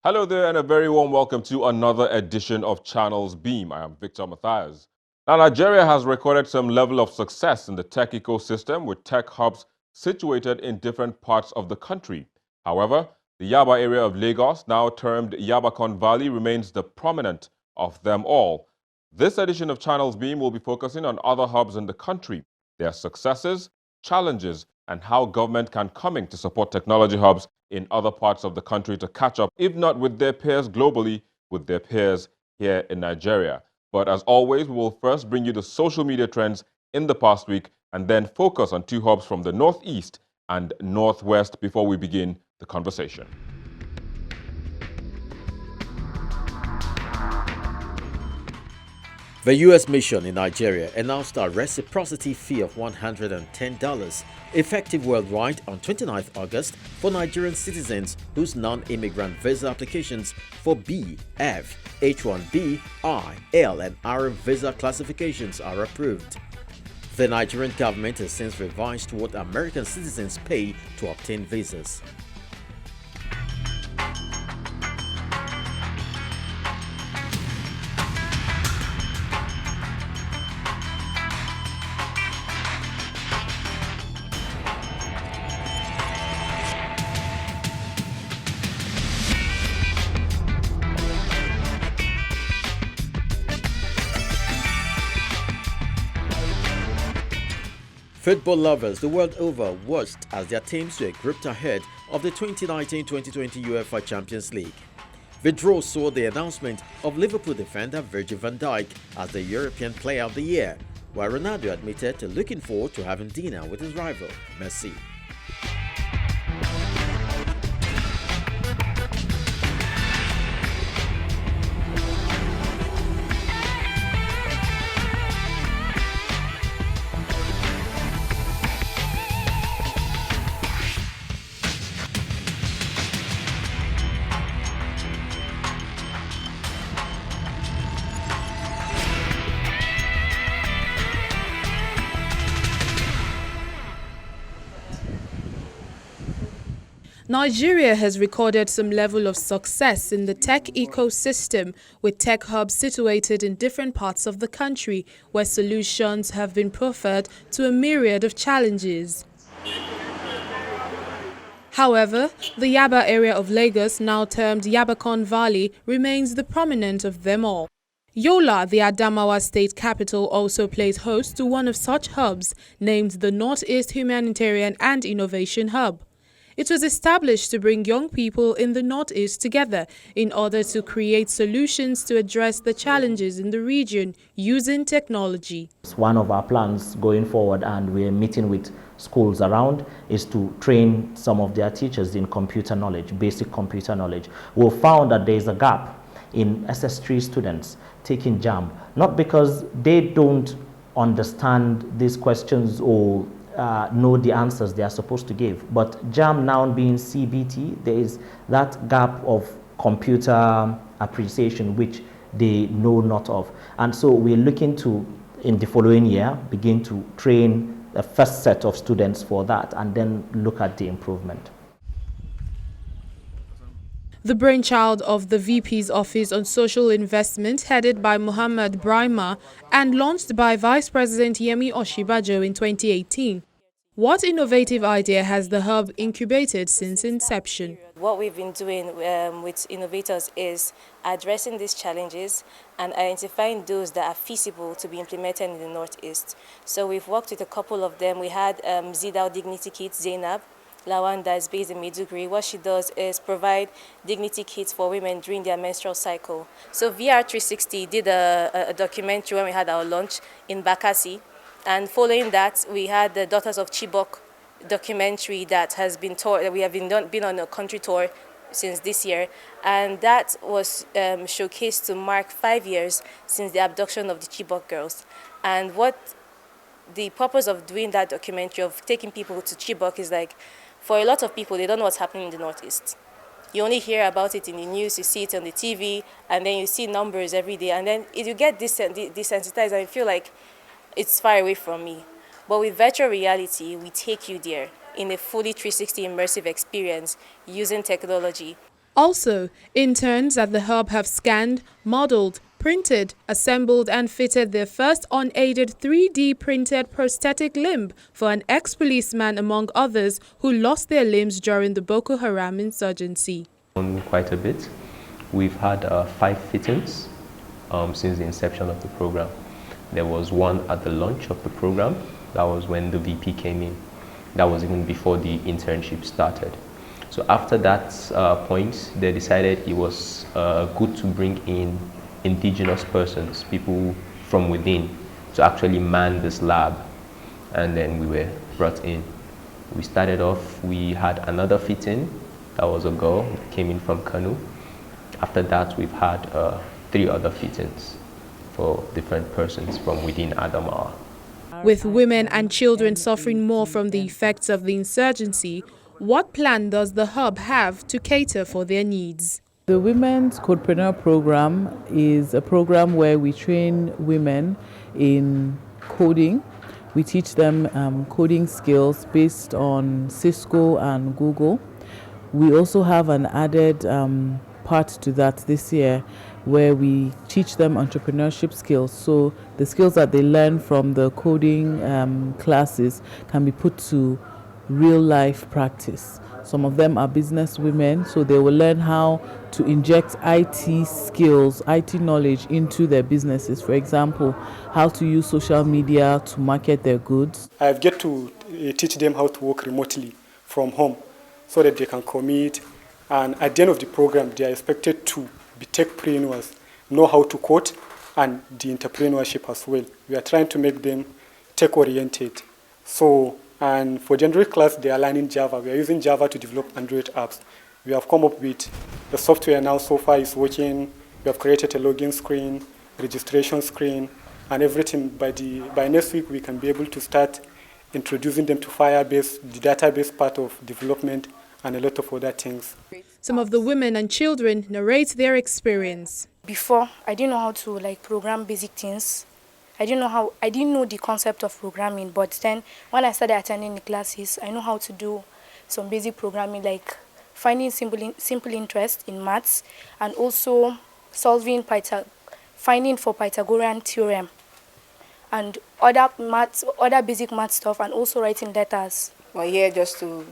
Hello there and a very warm welcome to another edition of Channels Beam. I am Victor Matthias. Now, Nigeria has recorded some level of success in the tech ecosystem with tech hubs situated in different parts of the country. However, the Yaba area of Lagos, now termed Yabacon Valley, remains the prominent of them all. This edition of Channels Beam will be focusing on other hubs in the country, their successes, challenges, and how government can come in to support technology hubs in other parts of the country to catch up, if not with their peers globally, with their peers here in Nigeria. But as always, we will first bring you the social media trends in the past week and then focus on two hubs from the Northeast and Northwest before we begin the conversation. The U.S. mission in Nigeria announced a reciprocity fee of $110 effective worldwide on 29 August for Nigerian citizens whose non-immigrant visa applications for B, F, H-1B, I, L, and R visa classifications are approved. The Nigerian government has since revised what American citizens pay to obtain visas. Football lovers the world over watched as their teams were grouped ahead of the 2019-2020 UEFA Champions League. The draw saw the announcement of Liverpool defender Virgil van Dijk as the European Player of the Year, while Ronaldo admitted to looking forward to having dinner with his rival, Messi. Nigeria has recorded some level of success in the tech ecosystem, with tech hubs situated in different parts of the country where solutions have been proffered to a myriad of challenges. However, the Yaba area of Lagos, now termed Yabacon Valley, remains the prominent of them all. Yola, the Adamawa state capital, also plays host to one of such hubs, named the Northeast Humanitarian and Innovation Hub. It was established to bring young people in the Northeast together in order to create solutions to address the challenges in the region using technology. It's one of our plans going forward, and we're meeting with schools around, is to train some of their teachers in computer knowledge, basic computer knowledge. We found that there is a gap in SS3 students taking JAM, not because they don't understand these questions or know the answers they are supposed to give. But JAM now being CBT, there is that gap of computer appreciation which they know not of. And so we're looking to, in the following year, begin to train the first set of students for that and then look at the improvement. The brainchild of the VP's Office on Social Investment, headed by Muhammad Brahma and launched by Vice President Yemi Oshibajo in 2018. What innovative idea has the hub incubated since inception? What we've been doing with innovators is addressing these challenges and identifying those that are feasible to be implemented in the Northeast. So we've worked with a couple of them. We had Zidal Dignity Kit, Zainab Lawanda, is based in Maiduguri. What she does is provide dignity kits for women during their menstrual cycle. So VR360 did a documentary when we had our launch in Bakassi. And following that, we had the Daughters of Chibok documentary that has been toured. We have been on a country tour since this year, and that was showcased to mark 5 years since the abduction of the Chibok girls. And what the purpose of doing that documentary, of taking people to Chibok, is like, for a lot of people, they don't know what's happening in the Northeast. You only hear about it in the news, you see it on the TV, and then you see numbers every day, and then you get desensitized and you feel like it's far away from me. But with virtual reality, we take you there in a fully 360 immersive experience using technology. Also, interns at the hub have scanned, modeled, printed, assembled and fitted their first unaided 3D printed prosthetic limb for an ex-policeman among others who lost their limbs during the Boko Haram insurgency. Quite a bit. We've had 5 fittings since the inception of the program. There was one at the launch of the program. That was when the VP came in. That was even before the internship started. So after that point, they decided it was good to bring in indigenous persons, people from within, to actually man this lab. And then we were brought in. We started off, we had another fitting. That was a girl who came in from Kanu. After that, we've had 3 other fittings for different persons from within Adamawa. With women and children suffering more from the effects of the insurgency, what plan does the hub have to cater for their needs? The Women's Codepreneur Program is a program where we train women in coding. We teach them coding skills based on Cisco and Google. We also have an added part to that this year where we teach them entrepreneurship skills. So the skills that they learn from the coding classes can be put to real life practice. Some of them are business women, so they will learn how to inject IT skills, IT knowledge into their businesses. For example, how to use social media to market their goods. I've get to teach them how to work remotely from home so that they can commit. And at the end of the program, they are expected to be techpreneurs, know how to code and the entrepreneurship as well. We are trying to make them tech-oriented. So, and for general class, they are learning Java. We are using Java to develop Android apps. We have come up with the software now so far is working. We have created a login screen, registration screen, and everything. By next week, we can be able to start introducing them to Firebase, the database part of development, and a lot of other things. Some of the women and children narrate their experience. Before, I didn't know how to program basic things. I didn't know the concept of programming, but then when I started attending the classes, I know how to do some basic programming, like finding simple interest in maths and also finding for Pythagorean theorem and other basic math stuff, and also writing letters. We're here just to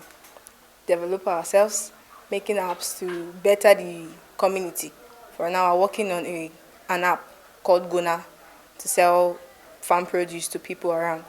develop ourselves, making apps to better the community. For now, we're working on an app called Gona to sell farm produce to people around.